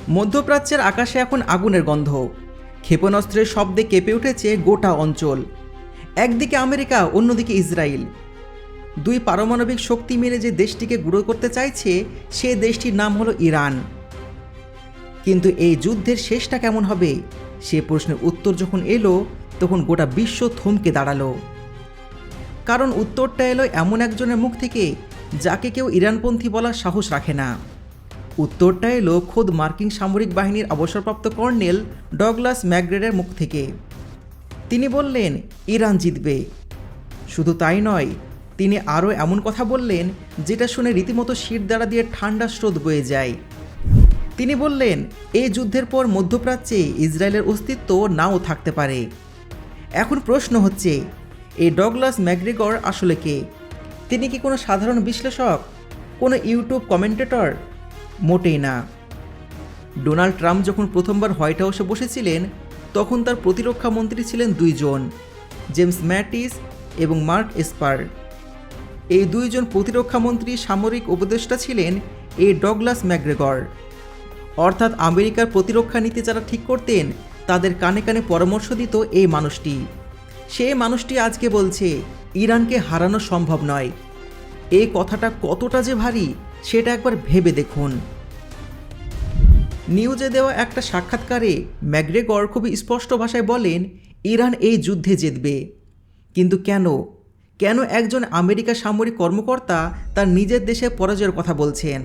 মধ্যপ্রাচ্যের আকাশে এখন আগুনের গন্ধ, ক্ষেপণাস্ত্রের শব্দে কেঁপে উঠেছে গোটা অঞ্চল। একদিকে আমেরিকা, অন্যদিকে ইসরায়েল। দুই পারমাণবিক শক্তি মিলে যে দেশটিকে গুঁড়ো করতে চাইছে, সে দেশটির নাম হলো ইরান। কিন্তু এই যুদ্ধের শেষটা কেমন হবে, সে প্রশ্নের উত্তর যখন এলো, তখন গোটা বিশ্ব থমকে দাঁড়ালো। কারণ উত্তরটা এলো এমন একজনের মুখ থেকে যাকে কেউ ইরানপন্থী বলার সাহস রাখে না। উত্তরটা এলো খোদ মার্কিন সামরিক বাহিনীর অবসরপ্রাপ্ত কর্নেল ডগলাস ম্যাকগ্রেডের মুখ থেকে। তিনি বললেন, ইরান জিতবে। শুধু তাই নয়, তিনি আরও এমন কথা বললেন যেটা শুনে রীতিমতো শিরদাঁড়া দিয়ে ঠান্ডা স্রোত বয়ে যায়। তিনি বললেন, এই যুদ্ধের পর মধ্যপ্রাচ্যে ইসরায়েলের অস্তিত্ব নাও থাকতে পারে। এখন প্রশ্ন হচ্ছে, এই ডগলাস ম্যাকগ্রেগর আসলে কে? তিনি কি কোনো সাধারণ বিশ্লেষক, কোনো ইউটিউব কমেন্টেটর? মোটেই না। ডোনাল্ড ট্রাম্প যখন প্রথমবার হোয়াইট হাউসে বসেছিলেন, তখন তার প্রতিরক্ষা মন্ত্রী ছিলেন দুইজন, জেমস ম্যাটিস এবং মার্ক এসপার। এই দুইজন প্রতিরক্ষা মন্ত্রী সামরিক উপদেষ্টা ছিলেন এই ডগলাস ম্যাকগ্রেগর। অর্থাৎ আমেরিকার প্রতিরক্ষা নীতি যারা ঠিক করতেন, তাদের কানে কানে পরামর্শ দিত এই মানুষটি। সেই মানুষটি আজকে বলছে ইরানকে হারানো সম্ভব নয়। এই কথাটা কতটা যে ভারী, সেটা একবার ভেবে দেখুন। নিউজে দেওয়া একটা সাক্ষাৎকারে ম্যাকগ্রেগর খুবই স্পষ্ট ভাষায় বলেন, ইরান এই যুদ্ধে জিতবে। কিন্তু কেন? কেন একজন আমেরিকা সামরিক কর্মকর্তা তার নিজের দেশে পরাজয়ের কথা বলছেন?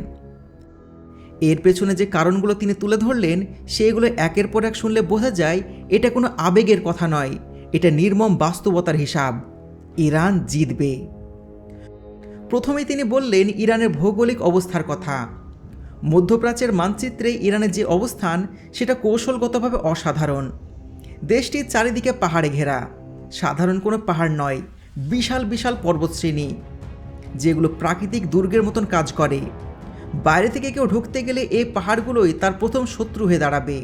এর পেছনে যে কারণগুলো তিনি তুলে ধরলেন, সেগুলো একের পর এক শুনলে বোঝা যায় এটা কোনো আবেগের কথা নয়, এটা নির্মম বাস্তবতার হিসাব। ইরান জিতবে। প্রথমেই তিনি বললেন ইরানের ভৌগোলিক অবস্থার কথা। মধ্যপ্রাচ্যের মানচিত্রে ইরানের যে অবস্থান, সেটা কৌশলগতভাবে অসাধারণ। দেশটির চারিদিকে পাহাড়ে ঘেরা, সাধারণ কোনো পাহাড় নয়, বিশাল বিশাল পর্বতশ্রেণী, যেগুলো প্রাকৃতিক দুর্গের মতন কাজ করে। বাইরে থেকে কেউ ঢুকতে গেলে এই পাহাড়গুলোই তার প্রথম শত্রু হয়ে দাঁড়াবে।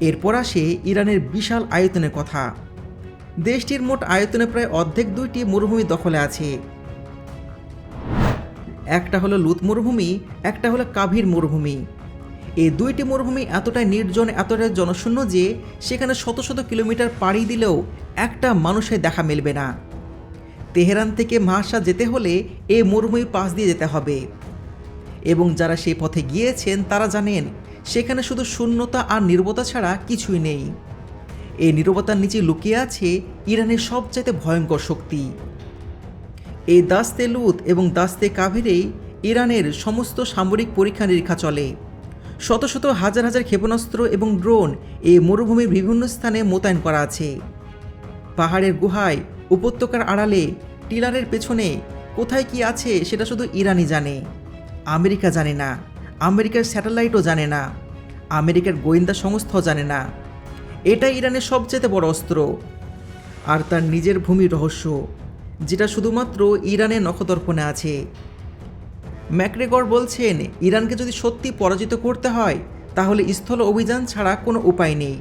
এরপর আসে ইরানের বিশাল আয়তনের কথা। দেশটির মোট আয়তনে প্রায় অর্ধেক দুইটি মরুভূমি দখলে আছে। একটা হলো লুত মরুভূমি, একটা হলো কাভির মরুভূমি। এই দুইটি মরুভূমি এতটাই নির্জন, এতটাই জনশূন্য যে সেখানে শত শত কিলোমিটার পাড়ি দিলেও একটা মানুষের দেখা মিলবে না। তেহরান থেকে মাহসা যেতে হলে এই মরুভূমির পাশ দিয়ে যেতে হবে। এবং যারা সেই পথে গিয়েছেন তারা জানেন, সেখানে শুধু শূন্যতা আর নীরবতা ছাড়া কিছুই নেই। এই নীরবতার নিচে লুকিয়ে আছে ইরানের সবচাইতে ভয়ঙ্কর শক্তি। এই দাস্তে লুত এবং দাস্তে কাভিরেই ইরানের সমস্ত সামরিক পরীক্ষা নিরীক্ষা চলে। শত শত হাজার হাজার ক্ষেপণাস্ত্র এবং ড্রোন এই মরুভূমির বিভিন্ন স্থানে মোতায়েন করা আছে। পাহাড়ের গুহায়, উপত্যকার আড়ালে, টিলারের পেছনে কোথায় কি আছে সেটা শুধু ইরানই জানে। আমেরিকা জানে না, আমেরিকার স্যাটেলাইটও জানে না, আমেরিকার গোয়েন্দা সংস্থাও জানে না। এটাই ইরানের সবচেয়ে বড় অস্ত্র, আর তার নিজের ভূমির রহস্য, যেটা শুধুমাত্র ইরানের নখদর্পণে আছে। ম্যাকগ্রেগর বলছেন, ইরানকে যদি সত্যি পরাজিত করতে হয়, তাহলে স্থল অভিযান ছাড়া কোনো উপায় নেই।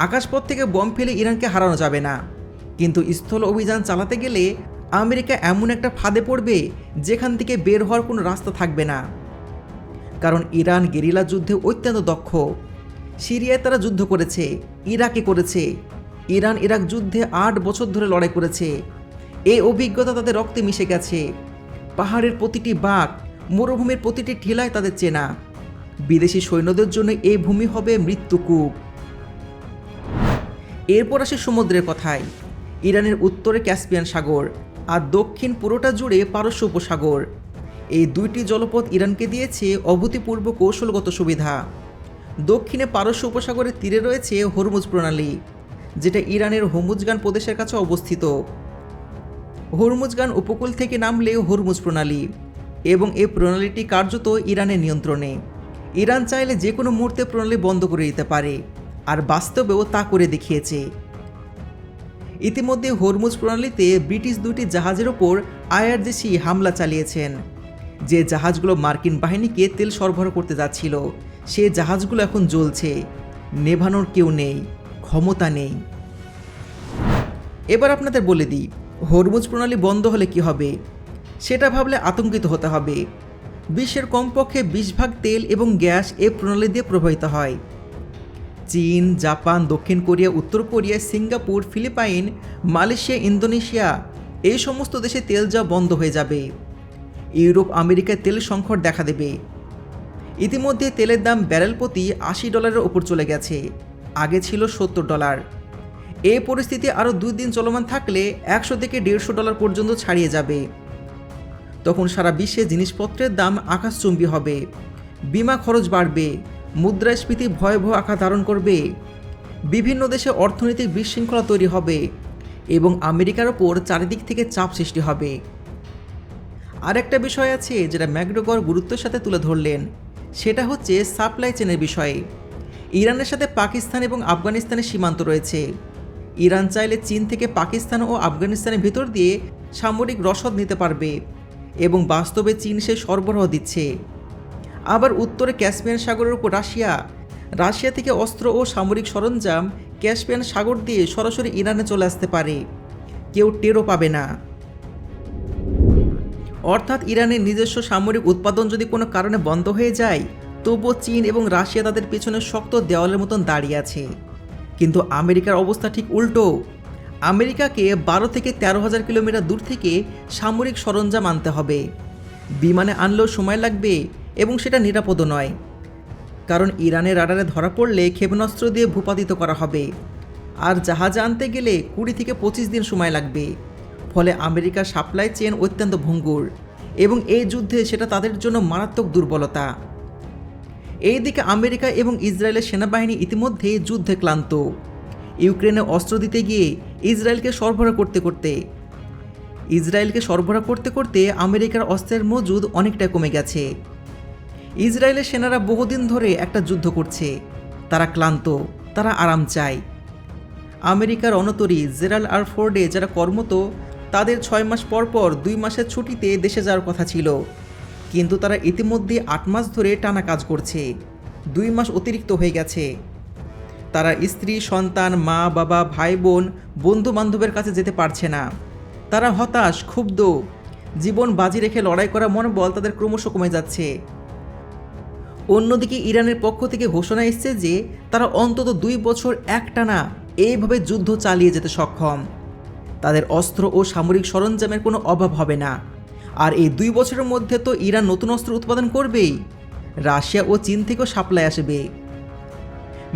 আকাশপথ থেকে বম ফেলে ইরানকে হারানো যাবে না, কিন্তু স্থল অভিযান চালাতে গেলে আমেরিকা এমন একটা ফাঁদে পড়বে যেখান থেকে বের হওয়ার কোনো রাস্তা থাকবে না। কারণ ইরান গেরিলা যুদ্ধে অত্যন্ত দক্ষ। সিরিয়ায় তারা যুদ্ধ করেছে, ইরাকে করেছে। ইরান ইরাক যুদ্ধে 8 বছর ধরে লড়াই করেছে। এই অভিজ্ঞতা তাদের রক্তে মিশে গেছে। পাহাড়ের প্রতিটি বাঁক, মরুভূমির প্রতিটি ঠেলায় তাদের চেনা। বিদেশি সৈন্যদের জন্য এই ভূমি হবে মৃত্যুকূপ। এরপর আসে সমুদ্রের কথায়। ইরানের উত্তরে ক্যাসপিয়ান সাগর, আর দক্ষিণ পুরোটা জুড়ে পারস্য উপসাগর। এই দুইটি জলপথ ইরানকে দিয়েছে অভূতপূর্ব কৌশলগত সুবিধা। দক্ষিণে পারস্য উপসাগরের তীরে রয়েছে হরমুজ প্রণালী, যেটা ইরানের হরমুজগান প্রদেশের কাছে অবস্থিত। হরমুজগান উপকূল থেকে নামলে হরমুজ প্রণালী, এবং এই প্রণালীটি কার্যত ইরানের নিয়ন্ত্রণে। ইরান চাইলে যে কোনো মুহূর্তে প্রণালী বন্ধ করে দিতে পারে, আর বাস্তবেও তা করে দেখিয়েছে। ইতিমধ্যে হরমুজ প্রণালীতে ব্রিটিশ দুটি জাহাজের ওপর আইআরজিসি হামলা চালিয়েছেন। যে জাহাজগুলো মার্কিন বাহিনীকে তেল সরবরাহ করতে যাচ্ছিল, সে জাহাজগুলো এখন জ্বলছে। নেভানোর কেউ নেই, ক্ষমতা নেই। এবার আপনাদের বলে দিই, হরমুজ প্রণালী বন্ধ হলে কি হবে, সেটা ভাবলে আতঙ্কিত হতে হবে। বিশ্বের কমপক্ষে 20 ভাগ তেল এবং গ্যাস এই প্রণালী দিয়ে প্রবাহিত হয়। চীন, জাপান, দক্ষিণ কোরিয়া, উত্তর Korea, Singapore, Philippines, Malaysia, Indonesia এই সমস্ত দেশে তেল যাওয়া বন্ধ হয়ে যাবে। ইউরোপ, আমেরিকায় তেল সংকট দেখা দেবে। ইতিমধ্যে তেলের দাম ব্যারেল প্রতি $80 ওপর চলে গেছে, আগে ছিল $70। এই পরিস্থিতি আরও 2 দিন চলমান থাকলে $100 থেকে $150 পর্যন্ত ছাড়িয়ে যাবে। তখন সারা বিশ্বে জিনিসপত্রের দাম আকাশচুম্বী হবে, বিমা খরচ বাড়বে, মুদ্রাস্ফীতি ভয়াবহ আকার ধারণ করবে, বিভিন্ন দেশে অর্থনৈতিক বিশৃঙ্খলা তৈরি হবে এবং আমেরিকার ওপর চারিদিক থেকে চাপ সৃষ্টি হবে। আর একটা বিষয় আছে যেটা ম্যাকগ্রেগর গুরুত্বের সাথে তুলে ধরলেন, সেটা হচ্ছে সাপ্লাই চেনের বিষয়ে। ইরানের সাথে পাকিস্তান এবং আফগানিস্তানের সীমান্ত রয়েছে। ইরান চাইলে চীন থেকে পাকিস্তান ও আফগানিস্তানের ভিতর দিয়ে সামরিক রসদ নিতে পারবে এবং বাস্তবে চীন সে সরবরাহ দিচ্ছে। আবার উত্তরে ক্যাসপিয়ান সাগরের উপর রাশিয়া থেকে অস্ত্র ও সামরিক সরঞ্জাম ক্যাসপিয়ান সাগর দিয়ে সরাসরি ইরানে চলে আসতে পারে, কেউ টেরও পাবে না। অর্থাৎ ইরানের নিজস্ব সামরিক উৎপাদন যদি কোনো কারণে বন্ধ হয়ে যায়, তবুও চীন এবং রাশিয়া তাদের পেছনে শক্ত দেওয়ালের মতন দাঁড়িয়ে আছে। কিন্তু আমেরিকার অবস্থা ঠিক উল্টো। আমেরিকাকে 12 থেকে 13,000 কিলোমিটার দূর থেকে সামরিক সরঞ্জাম আনতে হবে। বিমানে আনলেও সময় লাগবে এবং সেটা নিরাপদও নয়, কারণ ইরানের রাডারে ধরা পড়লে ক্ষেপণাস্ত্র দিয়ে ভূপাতিত করা হবে, আর জাহাজে আনতে গেলে 20 থেকে 25 দিন সময় লাগবে। ফলে আমেরিকার সাপ্লাই চেন অত্যন্ত ভঙ্গুর এবং এই যুদ্ধে সেটা তাদের জন্য মারাত্মক দুর্বলতা। এইদিকে আমেরিকা এবং ইসরায়েলের সেনাবাহিনী ইতিমধ্যে যুদ্ধে ক্লান্ত। ইউক্রেনে অস্ত্র দিতে গিয়ে ইসরায়েলকে সরবরাহ করতে করতে আমেরিকার অস্ত্রের মজুদ অনেকটা কমে গেছে। ইসরায়েলের সেনারা বহুদিন ধরে একটা যুদ্ধ করছে, তারা ক্লান্ত, তারা আরাম চায়। আমেরিকার রণতরী জেরাল্ড আর ফোর্ডে যারা কর্মরত, তাদের 6 মাস পর 2 মাসের ছুটিতে দেশে যাওয়ার কথা ছিল, কিন্তু তারা ইতিমধ্যে 8 মাস ধরে টানা কাজ করছে। 2 মাস অতিরিক্ত হয়ে গেছে। তারা স্ত্রী, সন্তান, মা, বাবা, ভাই, বোন, বন্ধু বান্ধবের কাছে যেতে পারছে না। তারা হতাশ, ক্ষুব্ধ, জীবন বাজি রেখে লড়াই করার মনোবল তাদের ক্রমশ কমে যাচ্ছে। অন্যদিকে ইরানের পক্ষ থেকে ঘোষণা এসেছে যে তারা অন্তত 2 বছর একটানা এইভাবে যুদ্ধ চালিয়ে যেতে সক্ষম। তাদের অস্ত্র ও সামরিক সরঞ্জামের কোনো অভাব হবে না। আর এই 2 বছরের মধ্যে তো ইরান নতুন অস্ত্র উৎপাদন করবেই, রাশিয়া ও চীন থেকেও সাপ্লাই আসবে।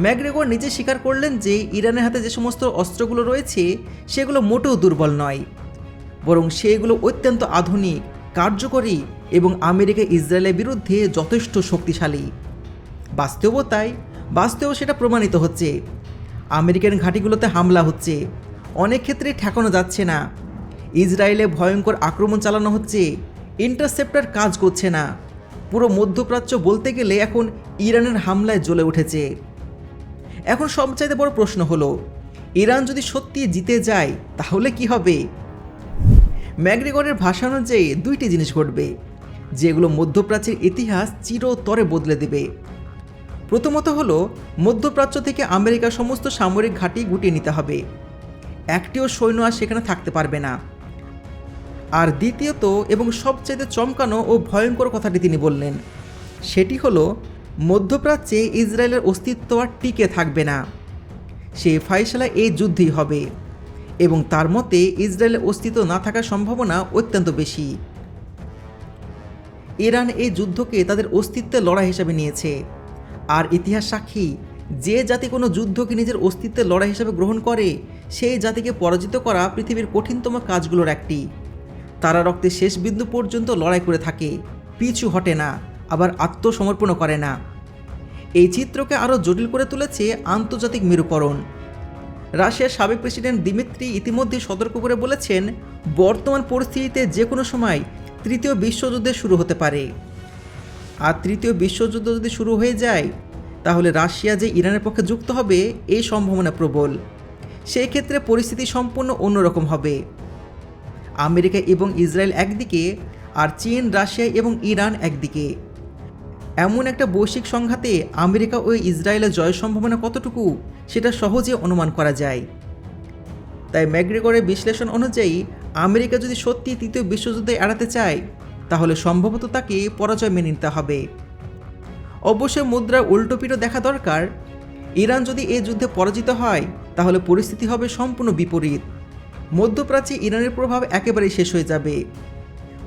ম্যাকগ্রেগর নিজে স্বীকার করলেন যে ইরানের হাতে যে সমস্ত অস্ত্রগুলো রয়েছে সেগুলো মোটেও দুর্বল নয়, বরং সেগুলো অত্যন্ত আধুনিক, কার্যকরী এবং আমেরিকা ইসরায়েলের বিরুদ্ধে যথেষ্ট শক্তিশালী। বাস্তবেও সেটা প্রমাণিত হচ্ছে। আমেরিকান ঘাঁটিগুলোতে হামলা হচ্ছে, অনেক ক্ষেত্রে ঠেকানো যাচ্ছে না। ইসরায়েলে ভয়ঙ্কর আক্রমণ চালানো হচ্ছে, ইন্টারসেপ্টর কাজ করছে না। পুরো মধ্যপ্রাচ্য বলতে গেলে এখন ইরানের হামলায় জ্বলে উঠেছে। এখন সবচাইতে বড় প্রশ্ন হলো, ইরান যদি সত্যি জিতে যায় তাহলে কি হবে? ম্যাকগ্রেগরের ভাষা অনুযায়ী 2টি জিনিস ঘটবে, যেগুলো মধ্যপ্রাচ্যের ইতিহাস চিরতরে বদলে দেবে। প্রথমত হলো, মধ্যপ্রাচ্য থেকে আমেরিকার সমস্ত সামরিক ঘাঁটি গুটিয়ে নিতে হবে, একটিও সৈন্য আর সেখানে থাকতে পারবে না। আর দ্বিতীয়ত এবং সবচেয়ে চমকানো ও ভয়ঙ্কর কথাটি তিনি বললেন, সেটি হলো মধ্যপ্রাচ্যে ইসরায়েলের অস্তিত্ব আর টিকে থাকবে না। সেই ফায়সালা এই যুদ্ধেই হবে এবং তার মতে ইসরায়েলের অস্তিত্ব না থাকার সম্ভাবনা অত্যন্ত বেশি। ইরান এই যুদ্ধকে তাদের অস্তিত্বের লড়াই হিসেবে নিয়েছে, আর ইতিহাস সাক্ষী, যে জাতি কোনো যুদ্ধকে নিজের অস্তিত্বের লড়াই হিসেবে গ্রহণ করে সেই জাতিকে পরাজিত করা পৃথিবীর কঠিনতম কাজগুলোর একটি। তারা রক্তের শেষ বিন্দু পর্যন্ত লড়াই করে থাকে, পিছু হটে না, আবার আত্মসমর্পণও করে না। এই চিত্রকে আরও জটিল করে তুলেছে আন্তর্জাতিক মেরুকরণ। রাশিয়ার সাবেক প্রেসিডেন্ট দিমিত্রি ইতিমধ্যে সতর্ক করে বলেছেন, বর্তমান পরিস্থিতিতে যে কোনো সময় 3য় বিশ্বযুদ্ধ শুরু হতে পারে। আর 3য় বিশ্বযুদ্ধ যদি শুরু হয়ে যায়, তাহলে রাশিয়া যে ইরানের পক্ষে যুক্ত হবে এই সম্ভাবনা প্রবল। সেই ক্ষেত্রে পরিস্থিতি সম্পূর্ণ অন্যরকম হবে। আমেরিকা এবং ইসরায়েল একদিকে, আর চীন, রাশিয়া এবং ইরান একদিকে। এমন একটা বৈশ্বিক সংঘাতে আমেরিকা ও ইসরায়েলের জয়ের সম্ভাবনা কতটুকু সেটা সহজে অনুমান করা যায়। তাই ম্যাকগ্রেগরের বিশ্লেষণ অনুযায়ী আমেরিকা যদি সত্যি 3য় বিশ্বযুদ্ধ এড়াতে চায়, তাহলে সম্ভবত তাকে পরাজয় মেনে নিতে হবে। অবশ্যই মুদ্রার উল্টোপিঠও দেখা দরকার। ইরান যদি এই যুদ্ধে পরাজিত হয় তাহলে পরিস্থিতি হবে সম্পূর্ণ বিপরীত। মধ্যপ্রাচ্যে ইরানের প্রভাব একেবারেই শেষ হয়ে যাবে।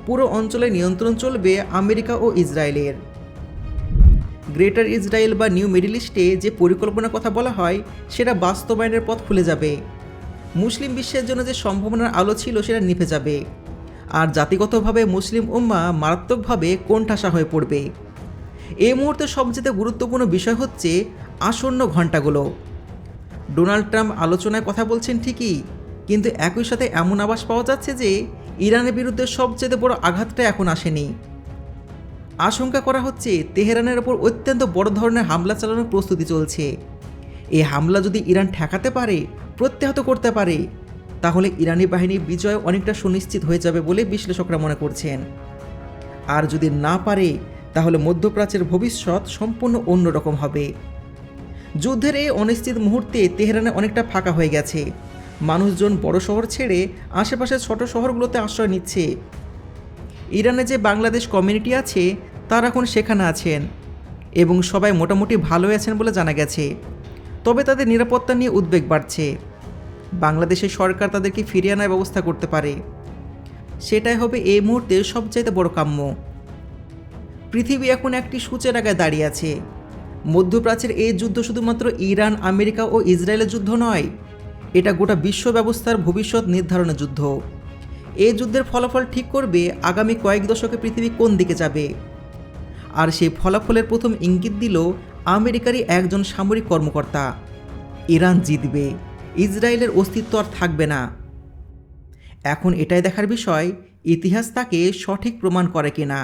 পুরো অঞ্চলে নিয়ন্ত্রণ চলবে আমেরিকা ও ইসরায়েলের। গ্রেটার ইসরায়েল বা নিউ মিডল ইস্টে যে পরিকল্পনার কথা বলা হয় সেটা বাস্তবায়নের পথ খুলে যাবে। মুসলিম বিশ্বের জন্য যে সম্ভাবনার আলো ছিল সেটা নিভে যাবে, আর জাতিগতভাবে মুসলিম উম্মাহ মারাত্মকভাবে কোণঠাসা হয়ে পড়বে। এই মুহূর্তে সবচেয়ে গুরুত্বপূর্ণ বিষয় হচ্ছে আসন্ন ঘণ্টাগুলো। ডোনাল্ড ট্রাম্প আলোচনায় কথা বলছেন ঠিকই, কিন্তু একই সাথে এমন আভাস পাওয়া যাচ্ছে যে ইরানের বিরুদ্ধে সবচেয়ে বড় আঘাতটা এখন আসেনি। আশঙ্কা করা হচ্ছে তেহরানের ওপর অত্যন্ত বড় ধরনের হামলা চালানোর প্রস্তুতি চলছে। এই হামলা যদি ইরান ঠেকাতে পারে, প্রত্যাহত করতে পারে, তাহলে ইরানি বাহিনীর বিজয় অনেকটা সুনিশ্চিত হয়ে যাবে বলে বিশ্লেষকরা মনে করছেন। আর যদি না পারে তাহলে মধ্যপ্রাচ্যের ভবিষ্যৎ সম্পূর্ণ অন্যরকম হবে। যুদ্ধের এই অনিশ্চিত মুহূর্তে তেহরানে অনেকটা ফাঁকা হয়ে গেছে। মানুষজন বড় শহর ছেড়ে আশেপাশের ছোট শহরগুলোতে আশ্রয় নিচ্ছে। ইরানে যে বাংলাদেশ কমিউনিটি আছে তারা এখন সেখানে আছেন এবং সবাই মোটামুটি ভালোই আছেন বলে জানা গেছে। তবে তাদের নিরাপত্তা নিয়ে উদ্বেগ বাড়ছে। বাংলাদেশের সরকার তাদেরকে ফিরিয়ে আনার ব্যবস্থা করতে পারে, সেটাই হবে এই মুহূর্তে সবচাইতে বড় কাম্য। পৃথিবী এখন একটি সূচের আগায় দাঁড়িয়ে আছে। মধ্যপ্রাচ্যের এই যুদ্ধ শুধুমাত্র ইরান, আমেরিকা ও ইসরায়েলের যুদ্ধ নয়, এটা গোটা বিশ্ব ব্যবস্থার ভবিষ্যৎ নির্ধারণের যুদ্ধ। এই যুদ্ধের ফলাফল ঠিক করবে আগামী কয়েক দশকে পৃথিবী কোন দিকে যাবে। আর সেই ফলাফলের প্রথম ইঙ্গিত দিল আমেরিকারই একজন সামরিক কর্মকর্তা। ইরান জিতবে, ইসরায়েলের অস্তিত্ব আর থাকবে না। এখন এটাই দেখার বিষয় ইতিহাস তাকে সঠিক প্রমাণ করে কিনা।